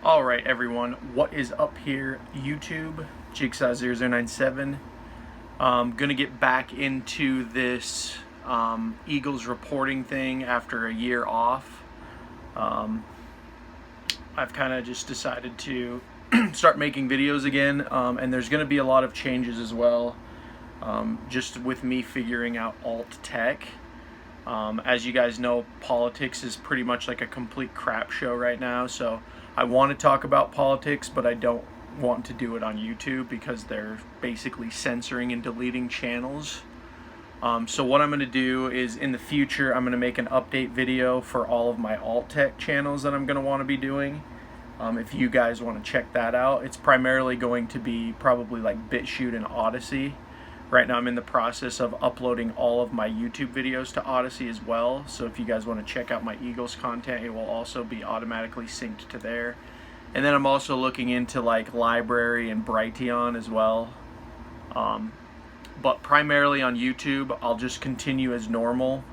Alright everyone, what is up here? YouTube, Jigsaw0097. Gonna get back into this Eagles reporting thing after a year off. I've kind of just decided to start making videos again, and there's gonna be a lot of changes as well, just with me figuring out alt tech. As you guys know, politics is pretty much like a complete crap show right now, so I want to talk about politics, but I don't want to do it on YouTube because they're basically censoring and deleting channels. So what I'm going to do is, in the future, I'm going to make an update video for all of my alt tech channels that I'm going to want to be doing. If you guys want to check that out, it's primarily going to be probably like BitChute and Odyssey. Right now I'm in the process of uploading all of my YouTube videos to Odyssey as well, so if you guys want to check out my Eagles content, it will also be automatically synced to there. And then I'm also looking into like Library and Brighteon as well. But primarily on YouTube, I'll just continue as normal.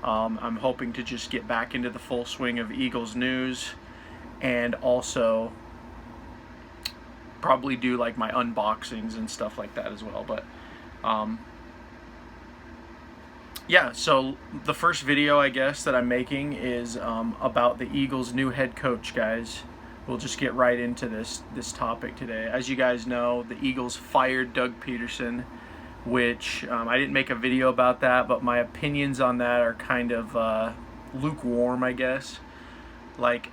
I'm hoping to just get back into the full swing of Eagles news, and also probably do like my unboxings and stuff like that as well. But yeah, so the first video I guess that I'm making is about the Eagles' new head coach, guys. We'll just get right into this topic today. As you guys know, the Eagles fired Doug Pederson, which I didn't make a video about that, but my opinions on that are kind of lukewarm, I guess. Like,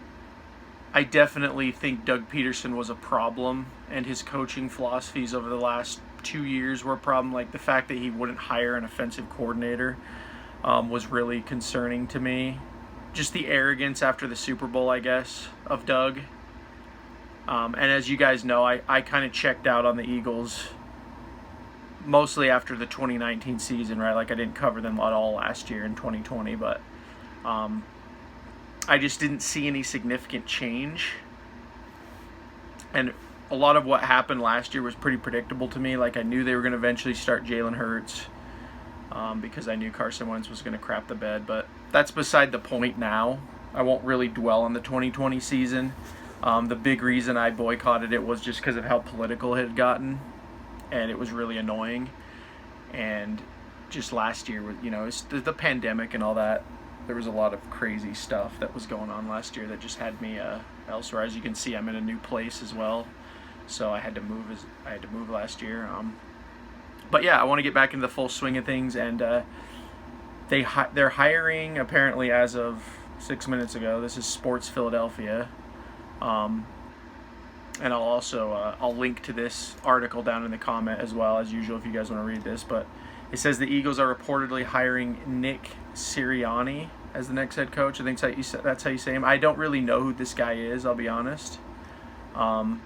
I definitely think Doug Pederson was a problem, and his coaching philosophies over the last 2 years were a problem. Like, the fact that he wouldn't hire an offensive coordinator was really concerning to me. Just the arrogance after the Super Bowl, I guess, of Doug. And as you guys know, I kind of checked out on the Eagles mostly after the 2019 season, right? Like, I didn't cover them at all last year in 2020, but I just didn't see any significant change. And a lot of what happened last year was pretty predictable to me. Like, I knew they were going to eventually start Jalen Hurts because I knew Carson Wentz was going to crap the bed. But that's beside the point now. I won't really dwell on the 2020 season. The big reason I boycotted it was just because of how political it had gotten, and it was really annoying. And just last year, you know, it's the pandemic and all that. There was a lot of crazy stuff that was going on last year that just had me elsewhere. As you can see, I'm in a new place as well, so I had to move last year. But yeah, I want to get back into the full swing of things, and they're hiring, apparently, as of 6 minutes ago. This is Sports Philadelphia, and I'll also I'll link to this article down in the comment as well, as usual, if you guys want to read this. But it says the Eagles are reportedly hiring Nick Sirianni as the next head coach. I think that's how you say him. I don't really know who this guy is, I'll be honest. But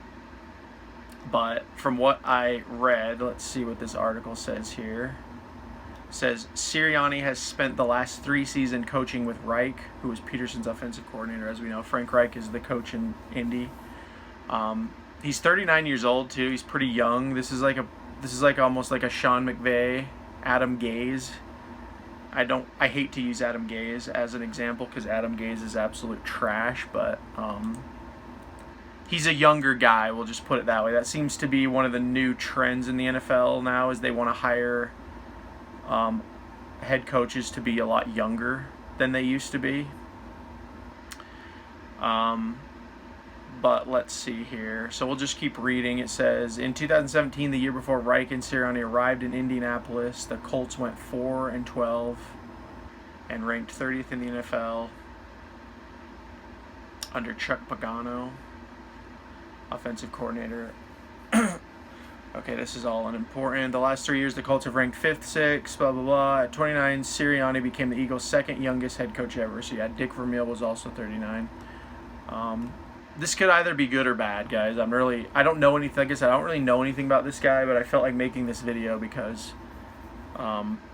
from what I read, let's see what this article says here. It says Sirianni has spent the last 3 seasons coaching with Reich, who is Pederson's offensive coordinator. As we know, Frank Reich is the coach in Indy. He's 39 years old too. He's pretty young. This is like almost like a Sean McVay, Adam Gase. I hate to use Adam Gase as an example because Adam Gase is absolute trash, but he's a younger guy, we'll just put it that way. That seems to be one of the new trends in the NFL now, is they want to hire head coaches to be a lot younger than they used to be. But let's see here. So we'll just keep reading. It says, in 2017, the year before Reich and Sirianni arrived in Indianapolis, the Colts went 4-12 and ranked 30th in the NFL under Chuck Pagano, offensive coordinator. Okay, this is all unimportant. The last 3 years, the Colts have ranked 5th, 6th, blah, blah, blah. At 29, Sirianni became the Eagles' second youngest head coach ever. So yeah, Dick Vermeil was also 39. This could either be good or bad, guys. I don't know anything. Like I said, I don't really know anything about this guy, but I felt like making this video because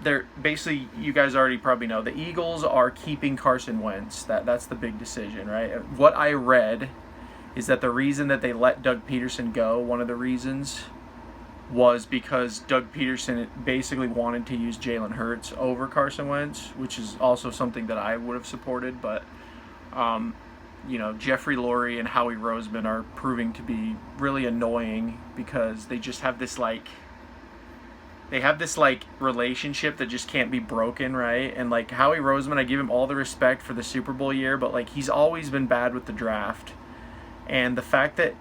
they're basically, you guys already probably know, the Eagles are keeping Carson Wentz. That's the big decision, right? What I read is that the reason that they let Doug Pederson go, one of the reasons, was because Doug Pederson basically wanted to use Jalen Hurts over Carson Wentz, which is also something that I would have supported. But Jeffrey Lurie and Howie Roseman are proving to be really annoying because they just have this relationship that just can't be broken, right? And like Howie Roseman, I give him all the respect for the Super Bowl year, but like he's always been bad with the draft. And the fact that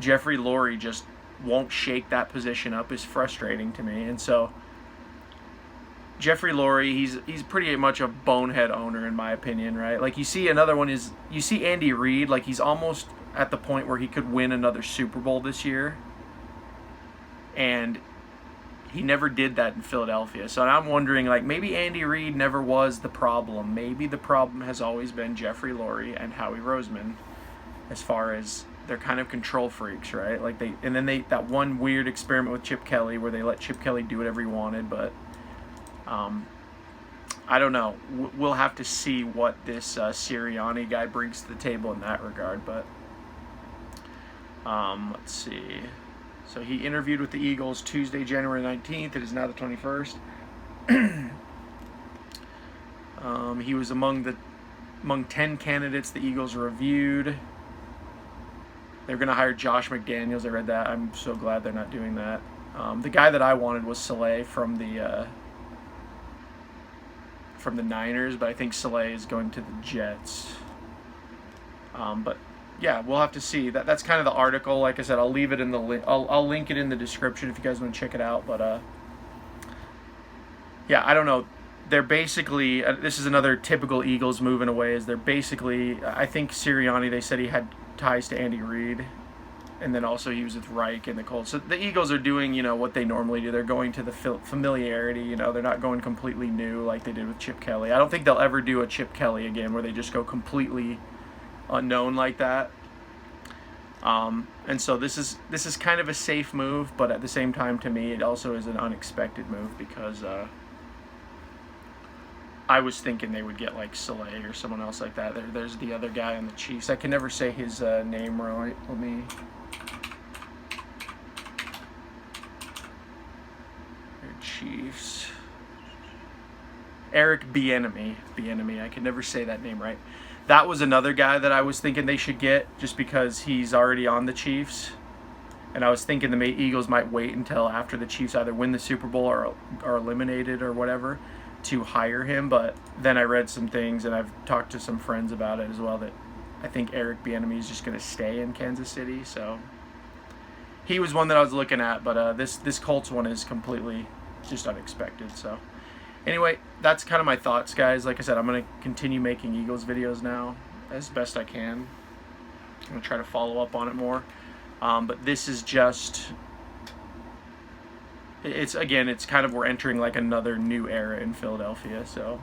Jeffrey Lurie just won't shake that position up is frustrating to me. And so Jeffrey Lurie, he's pretty much a bonehead owner in my opinion, right? Like you see another one is you see Andy Reid, like he's almost at the point where he could win another Super Bowl this year. And he never did that in Philadelphia. So I'm wondering, like, maybe Andy Reid never was the problem. Maybe the problem has always been Jeffrey Lurie and Howie Roseman, as far as they're kind of control freaks, right? Like that one weird experiment with Chip Kelly where they let Chip Kelly do whatever he wanted, but I don't know. We'll have to see what this Sirianni guy brings to the table in that regard. But let's see. So he interviewed with the Eagles Tuesday, January 19th. It is now the 21st. He was among 10 candidates the Eagles reviewed. They're going to hire Josh McDaniels. I read that. I'm so glad they're not doing that. The guy that I wanted was Saleh from the Niners, but I think Saleh is going to the Jets. But yeah, we'll have to see. That's kind of the article. Like I said, I'll leave it in the I'll link it in the description if you guys want to check it out. But yeah, I don't know. They're basically this is another typical Eagles move in a way. Is they're basically I think Sirianni, they said he had ties to Andy Reid, and then also he was with Reich and the Colts. So the Eagles are doing what they normally do. They're going to the familiarity. They're not going completely new like they did with Chip Kelly. I don't think they'll ever do a Chip Kelly again where they just go completely unknown like that. And so this is kind of a safe move, but at the same time, to me, it also is an unexpected move because I was thinking they would get like Saleh or someone else like that. There's the other guy on the Chiefs. I can never say his name right. Let me. Chiefs. Eric Bieniemy. I can never say that name right. That was another guy that I was thinking they should get just because he's already on the Chiefs. And I was thinking the Eagles might wait until after the Chiefs either win the Super Bowl or are eliminated or whatever to hire him. But then I read some things and I've talked to some friends about it as well that I think Eric Bieniemy is just going to stay in Kansas City. So he was one that I was looking at. But this Colts one is completely just unexpected. So anyway, that's kind of my thoughts, guys. Like I said, I'm going to continue making Eagles videos now as best I can. I'm going to try to follow up on it more. But this is just, it's kind of, we're entering like another new era in Philadelphia. So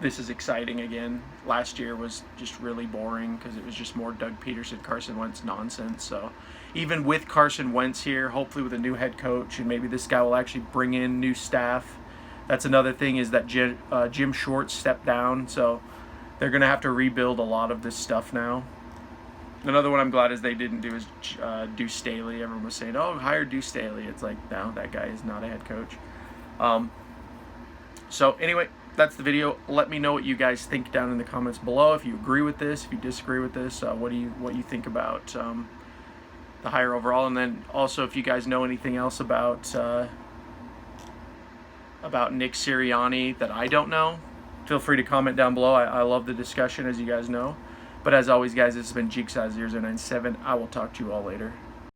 this is exciting again. Last year was just really boring because it was just more Doug Pederson, Carson Wentz nonsense. So even with Carson Wentz here, hopefully with a new head coach, and maybe this guy will actually bring in new staff. That's another thing is that Jim Schwartz stepped down. So they're going to have to rebuild a lot of this stuff now. Another one I'm glad is they didn't do is Deuce Staley. Everyone was saying, oh, hire Deuce Staley. It's like, no, that guy is not a head coach. So anyway, that's the video. Let me know what you guys think down in the comments below. If you agree with this, if you disagree with this, what you think about the hire overall. And then also if you guys know anything else about Nick Sirianni that I don't know, feel free to comment down below. I love the discussion, as you guys know. But as always, guys, this has been Jigsaw097. I will talk to you all later.